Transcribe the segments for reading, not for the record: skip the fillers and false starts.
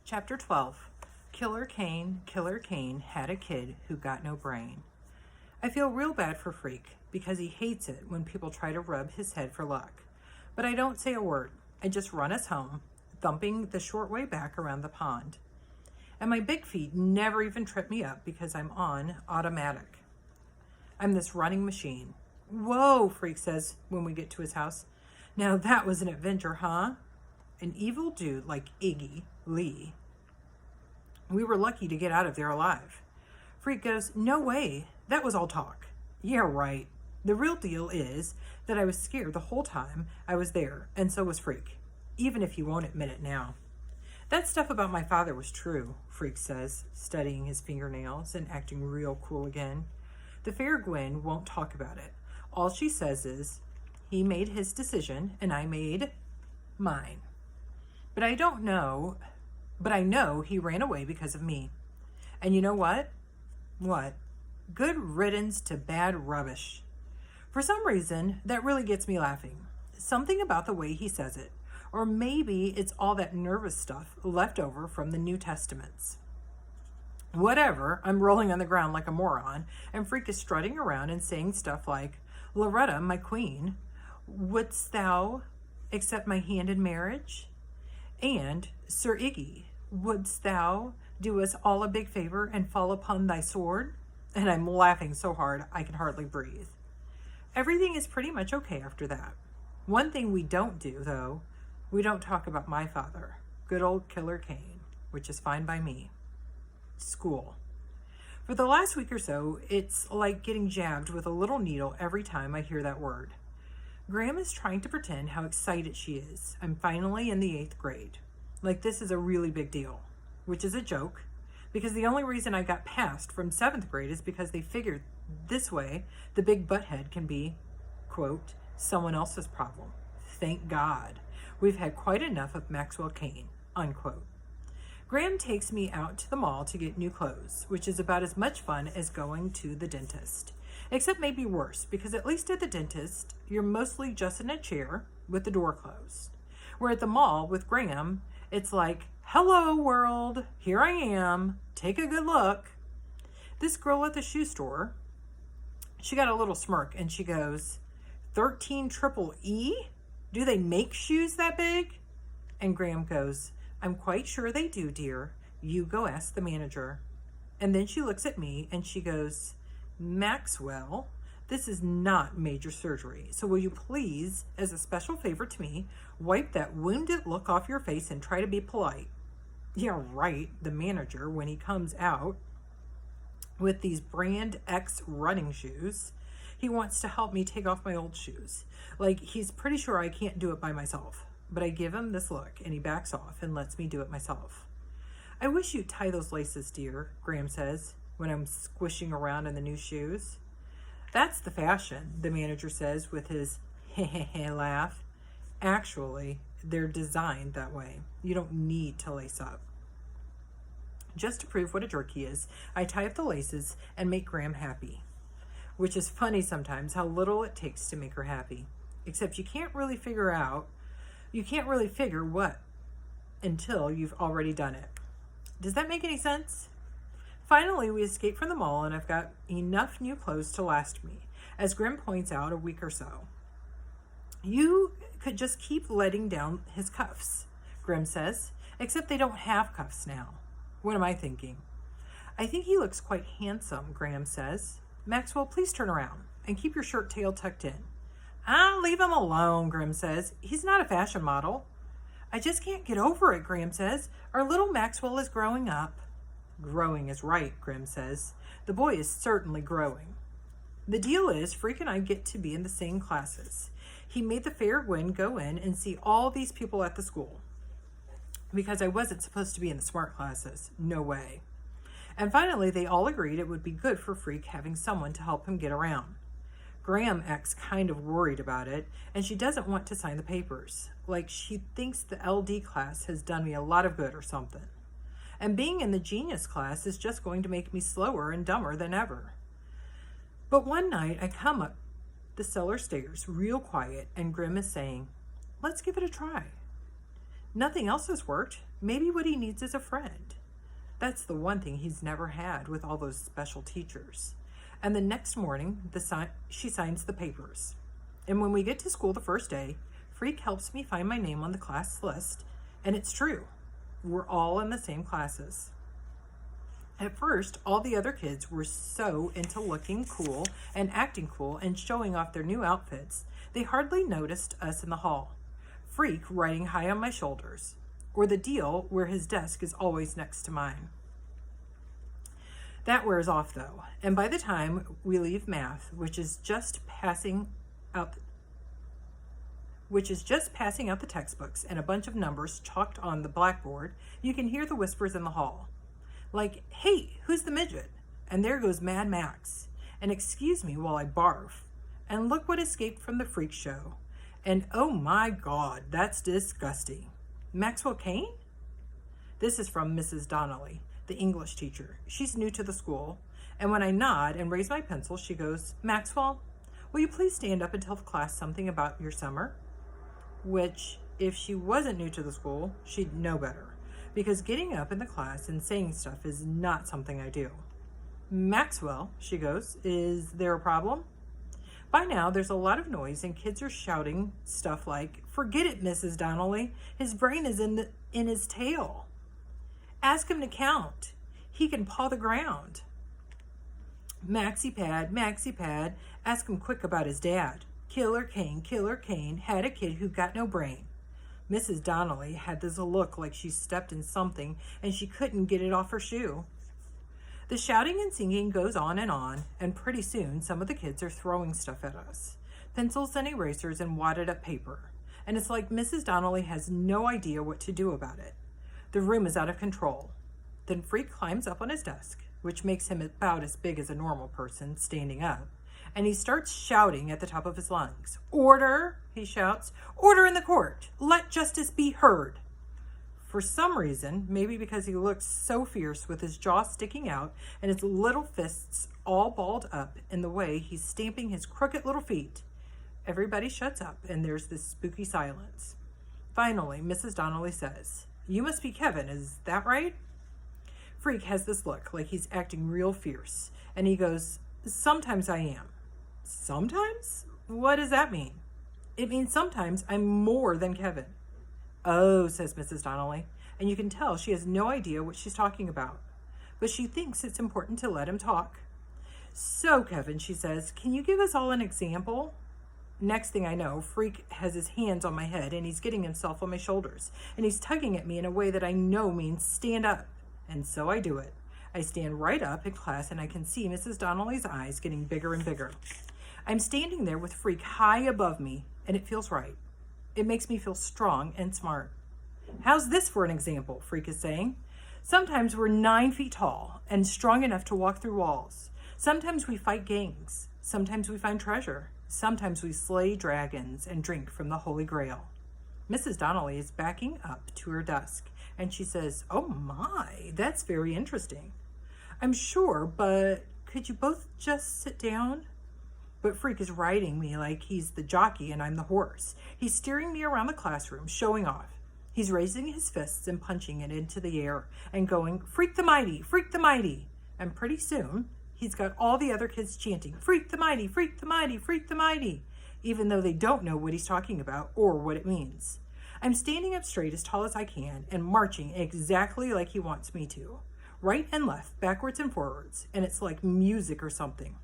Chapter 12. Killer Kane had a kid who got no brain. I feel real bad for Freak because he hates it when people try to rub his head for luck. But I don't say a word. I just run us home, thumping the short way back around the pond. And my big feet never even trip me up because I'm on automatic. I'm this running machine. Whoa, Freak says when we get to his house. Now that was an adventure, huh? An evil dude like Iggy Lee. We were lucky to get out of there alive. Freak goes, no way, that was all talk. Yeah, right. The real deal is that I was scared the whole time I was there, and so was Freak, even if he won't admit it now. That stuff about my father was true, Freak says, studying his fingernails and acting real cool again. The fair Gwen won't talk about it. All she says is, he made his decision and I made mine. But I know he ran away because of me. And you know what? What? Good riddance to bad rubbish. For some reason, that really gets me laughing. Something about the way he says it. Or maybe it's all that nervous stuff left over from the New Testaments. Whatever, I'm rolling on the ground like a moron, and Freak is strutting around and saying stuff like, Loretta, my queen, wouldst thou accept my hand in marriage? And, Sir Iggy, wouldst thou do us all a big favor and fall upon thy sword? And I'm laughing so hard I can hardly breathe. Everything is pretty much okay after that. One thing we don't do, though, we don't talk about my father, good old Killer Kane, which is fine by me. School. For the last week or so, it's like getting jabbed with a little needle every time I hear that word. Graham is trying to pretend how excited she is. I'm finally in the 8th grade. Like this is a really big deal, which is a joke, because the only reason I got passed from 7th grade is because they figured this way the big butthead can be, quote, someone else's problem. Thank God. We've had quite enough of Maxwell Kane, unquote. Graham takes me out to the mall to get new clothes, which is about as much fun as going to the dentist. Except maybe worse, because at least at the dentist, you're mostly just in a chair with the door closed. Where at the mall with Graham, it's like, hello world, here I am, take a good look. This girl at the shoe store, she got a little smirk and she goes, 13 triple E? Do they make shoes that big? And Graham goes, I'm quite sure they do, dear. You go ask the manager. And then she looks at me and she goes, Maxwell, this is not major surgery, so will you please, as a special favor to me, wipe that wounded look off your face and try to be polite? Yeah, right, the manager, when he comes out with these brand X running shoes, he wants to help me take off my old shoes. Like, he's pretty sure I can't do it by myself. But I give him this look, and he backs off and lets me do it myself. I wish you'd tie those laces, dear, Graham says, when I'm squishing around in the new shoes. That's the fashion, the manager says with his heh laugh. Actually, they're designed that way. You don't need to lace up. Just to prove what a jerk he is, I tie up the laces and make Graham happy. Which is funny sometimes how little it takes to make her happy. Except you can't really figure what until you've already done it. Does that make any sense? Finally, we escape from the mall and I've got enough new clothes to last me, as Grim points out, a week or so. You could just keep letting down his cuffs, Grim says, except they don't have cuffs now. What am I thinking? I think he looks quite handsome, Graham says. Maxwell, please turn around and keep your shirt tail tucked in. Leave him alone, Grim says. He's not a fashion model. I just can't get over it, Graham says. Our little Maxwell is growing up. Growing is right, Grim says. The boy is certainly growing. The deal is, Freak and I get to be in the same classes. He made the fair Gwen go in and see all these people at the school. Because I wasn't supposed to be in the smart classes. No way. And finally, they all agreed it would be good for Freak having someone to help him get around. Graham acts kind of worried about it, and she doesn't want to sign the papers. Like she thinks the LD class has done me a lot of good or something. And being in the genius class is just going to make me slower and dumber than ever. But one night I come up the cellar stairs real quiet and Grim is saying, let's give it a try. Nothing else has worked. Maybe what he needs is a friend. That's the one thing he's never had with all those special teachers. And the next morning, she signs the papers. And when we get to school the first day, Freak helps me find my name on the class list, and it's true. We're all in the same classes. At first, all the other kids were so into looking cool and acting cool and showing off their new outfits, they hardly noticed us in the hall. Freak riding high on my shoulders, or the deal where his desk is always next to mine. That wears off though, and by the time we leave math, which is just passing out the textbooks and a bunch of numbers chalked on the blackboard, you can hear the whispers in the hall. Like, hey, who's the midget? And there goes Mad Max. And excuse me while I barf. And look what escaped from the freak show. And oh my God, that's disgusting. Maxwell Kane? This is from Mrs. Donnelly, the English teacher. She's new to the school. And when I nod and raise my pencil, she goes, Maxwell, will you please stand up and tell the class something about your summer? Which, if she wasn't new to the school, she'd know better. Because getting up in the class and saying stuff is not something I do. Maxwell, she goes, is there a problem? By now, there's a lot of noise and kids are shouting stuff like, forget it, Mrs. Donnelly. His brain is in his tail. Ask him to count. He can paw the ground. Maxie Pad, ask him quick about his dad. Killer Kane had a kid who got no brain. Mrs. Donnelly had this look like she stepped in something and she couldn't get it off her shoe. The shouting and singing goes on, and pretty soon some of the kids are throwing stuff at us. Pencils and erasers and wadded up paper. And it's like Mrs. Donnelly has no idea what to do about it. The room is out of control. Then Freak climbs up on his desk, which makes him about as big as a normal person standing up, and he starts shouting at the top of his lungs. Order, he shouts. Order in the court. Let justice be heard. For some reason, maybe because he looks so fierce with his jaw sticking out and his little fists all balled up in the way he's stamping his crooked little feet, everybody shuts up and there's this spooky silence. Finally, Mrs. Donnelly says, you must be Kevin, is that right? Freak has this look like he's acting real fierce, and he goes, sometimes I am. Sometimes? What does that mean? It means sometimes I'm more than Kevin. Oh, says Mrs. Donnelly, and you can tell she has no idea what she's talking about, but she thinks it's important to let him talk. So, Kevin, she says, can you give us all an example? Next thing I know, Freak has his hands on my head, and he's getting himself on my shoulders, and he's tugging at me in a way that I know means stand up, and so I do it. I stand right up in class, and I can see Mrs. Donnelly's eyes getting bigger and bigger. I'm standing there with Freak high above me, and it feels right. It makes me feel strong and smart. How's this for an example? Freak is saying. Sometimes we're 9 feet tall and strong enough to walk through walls. Sometimes we fight gangs. Sometimes we find treasure. Sometimes we slay dragons and drink from the Holy Grail. Mrs. Donnelly is backing up to her desk, and she says, oh my, that's very interesting. I'm sure, but could you both just sit down? But Freak is riding me like he's the jockey and I'm the horse. He's steering me around the classroom, showing off. He's raising his fists and punching it into the air and going, Freak the Mighty, Freak the Mighty. And pretty soon, he's got all the other kids chanting, Freak the Mighty, Freak the Mighty, Freak the Mighty, even though they don't know what he's talking about or what it means. I'm standing up straight as tall as I can and marching exactly like he wants me to. Right and left, backwards and forwards, and it's like music or something.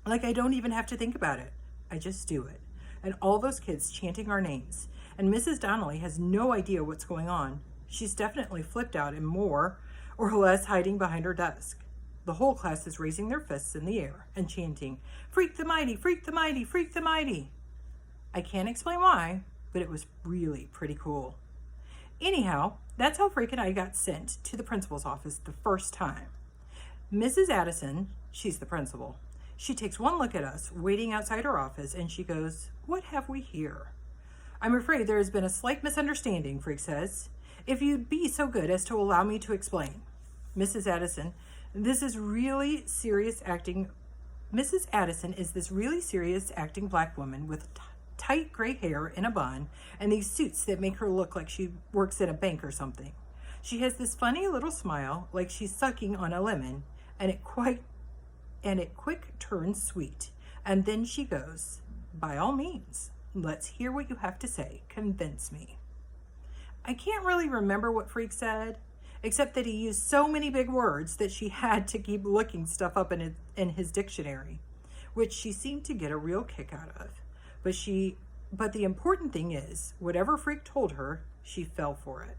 Like I don't even have to think about it. I just do it. And all those kids chanting our names. And Mrs. Donnelly has no idea what's going on. She's definitely flipped out and more or less hiding behind her desk. The whole class is raising their fists in the air and chanting, Freak the Mighty, Freak the Mighty, Freak the Mighty. I can't explain why, but it was really pretty cool. Anyhow, that's how Freak and I got sent to the principal's office the first time. Mrs. Addison, she's the principal, she takes one look at us waiting outside her office and she goes, what have we here? I'm afraid there has been a slight misunderstanding, Freak says. If you'd be so good as to allow me to explain. Mrs. Addison, this is really serious acting. Mrs. Addison is this really serious acting black woman with tight gray hair in a bun, and these suits that make her look like she works at a bank or something. She has this funny little smile, like she's sucking on a lemon, and it quick turns sweet. And then she goes, "By all means, let's hear what you have to say. Convince me." I can't really remember what Freak said, except that he used so many big words that she had to keep looking stuff up in his dictionary, which she seemed to get a real kick out of. But the important thing is, whatever Freak told her, she fell for it.